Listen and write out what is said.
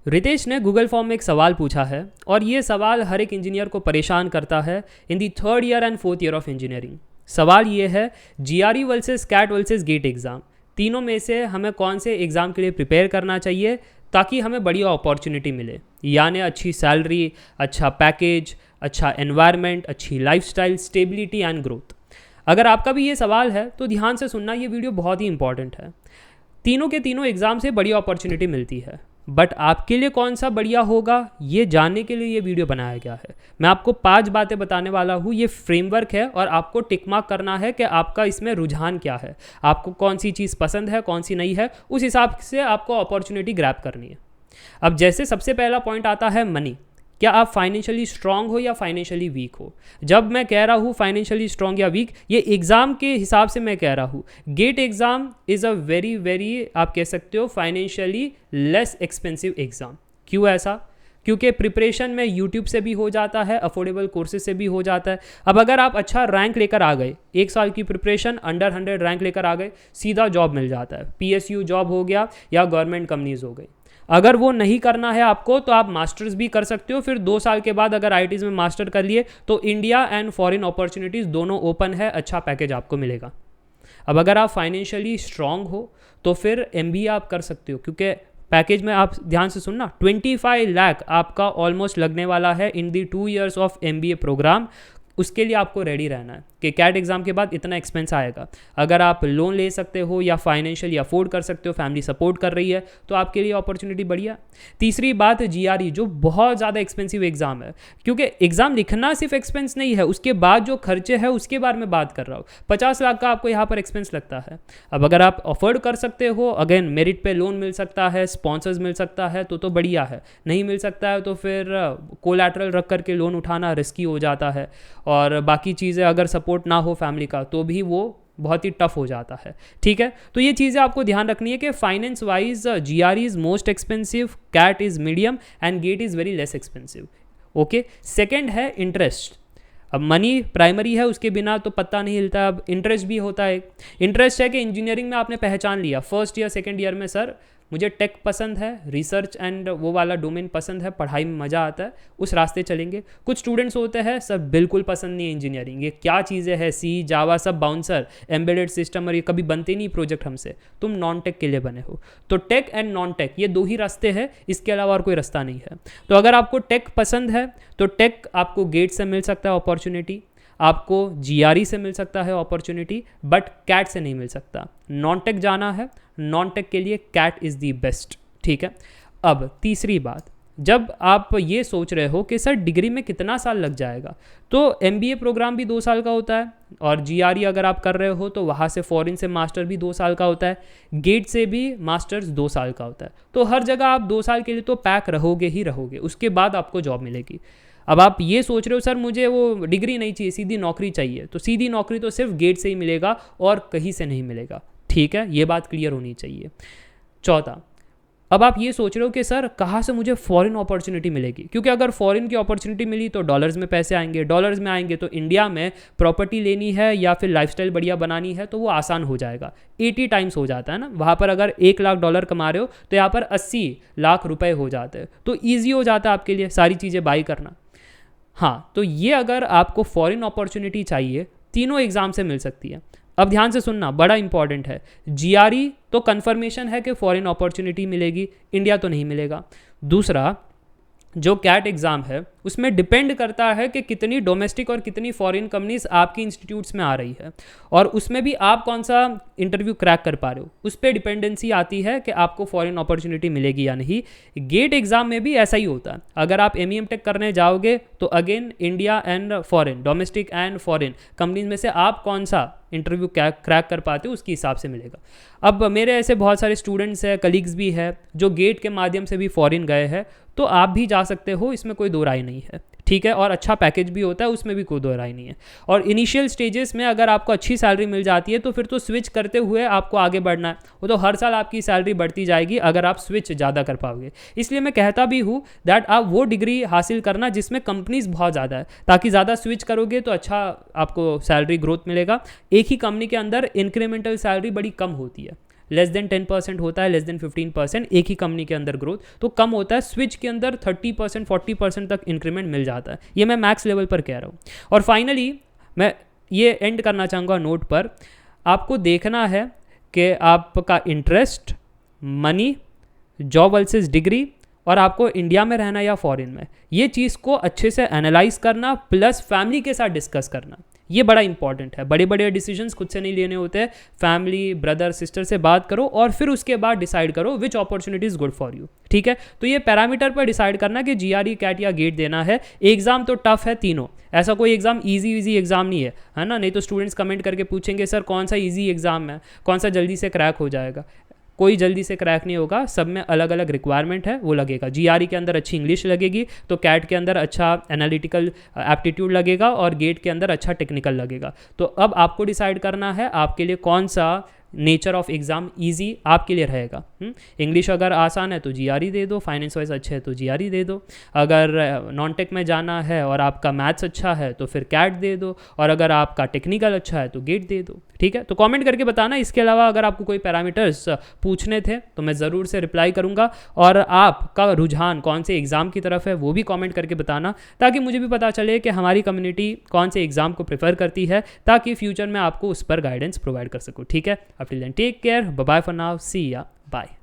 रितेश ने Google form में एक सवाल पूछा है और ये सवाल हर एक इंजीनियर को परेशान करता है in the third year and fourth year of engineering. सवाल ये है, GRE versus CAT versus GATE exam, तीनों में से हमें कौन से एग्ज़ाम के लिए प्रिपेयर करना चाहिए ताकि हमें बढ़िया अपॉर्चुनिटी मिले, यानी अच्छी सैलरी, अच्छा पैकेज, अच्छा एनवायरनमेंट, अच्छी लाइफस्टाइल, स्टेबिलिटी एंड ग्रोथ। अगर आपका भी ये सवाल है तो ध्यान से सुनना, ये वीडियो बहुत ही इंपॉर्टेंट है। तीनों के तीनों एग्ज़ाम से बढ़िया अपॉर्चुनिटी मिलती है, बट आपके लिए कौन सा बढ़िया होगा ये जानने के लिए ये वीडियो बनाया गया है। मैं आपको 5 बातें बताने वाला हूँ, ये फ्रेमवर्क है और आपको टिक मार्क करना है कि आपका इसमें रुझान क्या है, आपको कौन सी चीज़ पसंद है, कौन सी नहीं है, उस हिसाब से आपको अपॉर्चुनिटी ग्रैब करनी है। अब जैसे सबसे पहला पॉइंट आता है मनी। क्या आप फाइनेंशियली स्ट्रांग हो या फाइनेंशियली वीक हो? जब मैं कह रहा हूँ फाइनेंशियली स्ट्रांग या वीक, ये एग्ज़ाम के हिसाब से मैं कह रहा हूँ। GATE exam is a very आप कह सकते हो फाइनेंशियली लेस एक्सपेंसिव एग्ज़ाम। क्यों ऐसा? क्योंकि प्रिपरेशन में यूट्यूब से भी हो जाता है, अफोर्डेबल कोर्सेज से भी हो जाता है। अब अगर आप अच्छा रैंक लेकर आ गए, 1 साल की प्रिपरेशन अंडर 100 रैंक लेकर आ गए, सीधा जॉब मिल जाता है। PSU जॉब हो गया या गवर्नमेंट कंपनीज हो गई। अगर वो नहीं करना है आपको तो आप मास्टर्स भी कर सकते हो। फिर 2 साल के बाद अगर IITs में मास्टर कर लिए तो इंडिया एंड फॉरेन अपॉर्चुनिटीज़ दोनों ओपन है, अच्छा पैकेज आपको मिलेगा। अब अगर आप फाइनेंशियली स्ट्रांग हो तो फिर MBA आप कर सकते हो, क्योंकि पैकेज में आप ध्यान से सुनना, 25 लाख आपका ऑलमोस्ट लगने वाला है in the 2 years of MBA programme. उसके लिए आपको रेडी रहना है कि कैट एग्ज़ाम के बाद इतना एक्सपेंस आएगा। अगर आप लोन ले सकते हो या फाइनेंशियली अफोर्ड कर सकते हो, फैमिली सपोर्ट कर रही है, तो आपके लिए अपॉर्चुनिटी बढ़िया। तीसरी बात, GRE, जो बहुत ज़्यादा एक्सपेंसिव एग्ज़ाम है, क्योंकि एग्ज़ाम लिखना सिर्फ एक्सपेंस नहीं है, उसके बाद जो खर्चे हैं उसके बारे में बात कर रहा हूँ। 50 लाख का आपको यहाँ पर एक्सपेंस लगता है। अब अगर आप अफोर्ड कर सकते हो, अगेन मेरिट पे लोन मिल सकता है, स्पॉन्सर्स मिल सकता है, तो बढ़िया है। नहीं मिल सकता है तो फिर कोलैटरल रख करके लोन उठाना रिस्की हो जाता है, और बाकी चीज़ें अगर सपोर्ट ना हो फैमिली का तो भी वो बहुत ही टफ हो जाता है। ठीक है, तो ये चीज़ें आपको ध्यान रखनी है कि finance wise GRE is most expensive, CAT is medium and GATE is very less expensive. Okay, second है इंटरेस्ट। अब मनी प्राइमरी है, उसके बिना तो पत्ता नहीं हिलता। अब इंटरेस्ट भी होता है। इंटरेस्ट है कि इंजीनियरिंग में आपने पहचान लिया फर्स्ट ईयर सेकेंड ईयर में, सर मुझे टेक पसंद है, रिसर्च एंड वो वाला डोमेन पसंद है, पढ़ाई में मज़ा आता है, उस रास्ते चलेंगे। कुछ स्टूडेंट्स होते हैं सर बिल्कुल पसंद नहीं है इंजीनियरिंग, ये क्या चीज़ें हैं, C, जावा, सब बाउंसर, एम्बेडेड सिस्टम, और ये कभी बनते नहीं प्रोजेक्ट हमसे। तुम नॉन टेक के लिए बने हो। तो टेक एंड नॉन टेक ये 2 ही रास्ते हैं, इसके अलावा और कोई रास्ता नहीं है। तो अगर आपको टेक पसंद है तो टेक आपको गेट से मिल सकता है अपॉर्चुनिटी, आपको GRE से मिल सकता है अपॉर्चुनिटी, बट कैट से नहीं मिल सकता। नॉन टेक जाना है, नॉन टेक के लिए कैट इज़ दी बेस्ट। ठीक है, अब तीसरी बात, जब आप ये सोच रहे हो कि सर डिग्री में कितना साल लग जाएगा, तो MBA प्रोग्राम भी 2 साल का होता है, और GRE अगर आप कर रहे हो तो वहाँ से फॉरेन से मास्टर भी 2 साल का होता है, गेट से भी मास्टर्स 2 साल का होता है। तो हर जगह आप 2 साल के लिए तो पैक रहोगे ही रहोगे, उसके बाद आपको जॉब मिलेगी। अब आप ये सोच रहे हो सर मुझे वो डिग्री नहीं चाहिए, सीधी नौकरी चाहिए, तो सीधी नौकरी तो सिर्फ गेट से ही मिलेगा और कहीं से नहीं मिलेगा। ठीक है, ये बात क्लियर होनी चाहिए। चौथा, अब आप ये सोच रहे हो कि सर कहाँ से मुझे फॉरेन अपॉर्चुनिटी मिलेगी, क्योंकि अगर फॉरेन की अपॉर्चुनिटी मिली तो डॉलर्स में पैसे आएंगे, डॉलर्स में आएंगे तो इंडिया में प्रॉपर्टी लेनी है या फिर लाइफस्टाइल बढ़िया बनानी है तो वो आसान हो जाएगा। 80 टाइम्स हो जाता है ना, वहाँ पर अगर 1 लाख डॉलर कमा रहे हो तो यहाँ पर 80 लाख रुपए हो जाते हैं, तो ईजी हो जाता है आपके लिए सारी चीज़ें बाई करना। हाँ, तो ये अगर आपको फॉरेन अपॉर्चुनिटी चाहिए, तीनों एग्ज़ाम से मिल सकती है। अब ध्यान से सुनना, बड़ा इंपॉर्टेंट है, GRE तो कंफर्मेशन है कि फॉरेन अपॉर्चुनिटी मिलेगी, इंडिया तो नहीं मिलेगा। दूसरा, जो कैट एग्ज़ाम है उसमें डिपेंड करता है कि कितनी डोमेस्टिक और कितनी फॉरेन कंपनीज आपकी इंस्टीट्यूट्स में आ रही है, और उसमें भी आप कौन सा इंटरव्यू क्रैक कर पा रहे हो, उस पर डिपेंडेंसी आती है कि आपको फॉरेन अपॉर्चुनिटी मिलेगी या नहीं। गेट एग्ज़ाम में भी ऐसा ही होता है। अगर आप MEM टेक करने जाओगे तो again India and foreign, domestic and foreign companies में से आप कौन सा इंटरव्यू क्रैक कर पाते हो उसके हिसाब से मिलेगा। अब मेरे ऐसे बहुत सारे स्टूडेंट्स हैं, कलीग्स भी हैं जो गेट के माध्यम से भी फॉरेन गए हैं, तो आप भी जा सकते हो, इसमें कोई दो राय नहीं है। ठीक है, और अच्छा पैकेज भी होता है, उसमें भी कोई दो राय नहीं है। और इनिशियल स्टेजेस में अगर आपको अच्छी सैलरी मिल जाती है तो फिर तो स्विच करते हुए आपको आगे बढ़ना है, वो तो हर साल आपकी सैलरी बढ़ती जाएगी अगर आप स्विच ज़्यादा कर पाओगे। इसलिए मैं कहता भी हूँ दैट आप वो डिग्री हासिल करना जिसमें कंपनीज बहुत ज़्यादा है, ताकि ज़्यादा स्विच करोगे तो अच्छा आपको सैलरी ग्रोथ मिलेगा। एक ही कंपनी के अंदर इंक्रीमेंटल सैलरी बड़ी कम होती है, लेस देन 10% होता है, लेस देन 15% एक ही कंपनी के अंदर ग्रोथ, तो कम होता है। स्विच के अंदर 30% 40% तक इंक्रीमेंट मिल जाता है। ये मैं मैक्स लेवल पर कह रहा हूँ। और फाइनली मैं ये एंड करना चाहूँगा नोट पर, आपको देखना है कि आपका interest, money, job versus degree, और आपको इंडिया में रहना या फॉरेन में, ये चीज़ को अच्छे से एनालाइज करना, प्लस फैमिली के साथ डिस्कस करना, ये बड़ा इंपॉर्टेंट है। बड़े बड़े डिसीजंस खुद से नहीं लेने होते हैं, फैमिली, ब्रदर, सिस्टर से बात करो और फिर उसके बाद डिसाइड करो which opportunity is good for you. ठीक है, तो ये पैरामीटर पर डिसाइड करना कि जीआरई, कैट या गेट देना है। एग्जाम तो टफ है तीनों, ऐसा कोई एग्जाम इजी एग्जाम नहीं है ना। नहीं तो स्टूडेंट्स कमेंट करके पूछेंगे सर कौन सा इजी एग्जाम है, कौन सा जल्दी से क्रैक हो जाएगा। कोई जल्दी से क्रैक नहीं होगा, सब में अलग अलग रिक्वायरमेंट है, वो लगेगा। जीआरई के अंदर अच्छी इंग्लिश लगेगी तो कैट के अंदर अच्छा एनालिटिकल एप्टीट्यूड लगेगा और गेट के अंदर अच्छा टेक्निकल लगेगा। तो अब आपको डिसाइड करना है आपके लिए कौन सा नेचर ऑफ एग्ज़ाम इजी आपके लिए रहेगा। इंग्लिश अगर आसान है तो जीआरई दे दो, फाइनेंस वाइज अच्छे है तो जीआरई दे दो। अगर नॉन टेक में जाना है और आपका मैथ्स अच्छा है तो फिर कैट दे दो, और अगर आपका टेक्निकल अच्छा है तो गेट दे दो। ठीक है, तो कमेंट करके बताना। इसके अलावा अगर आपको कोई पैरामीटर्स पूछने थे तो मैं ज़रूर से रिप्लाई करूँगा, और आपका रुझान कौन से एग्ज़ाम की तरफ है वो भी कमेंट करके बताना, ताकि मुझे भी पता चले कि हमारी कम्युनिटी कौन से एग्ज़ाम को प्रेफर करती है, ताकि फ्यूचर में आपको उस पर गाइडेंस प्रोवाइड कर सकूँ। ठीक है, up till then take care, bye bye for now, see ya, bye.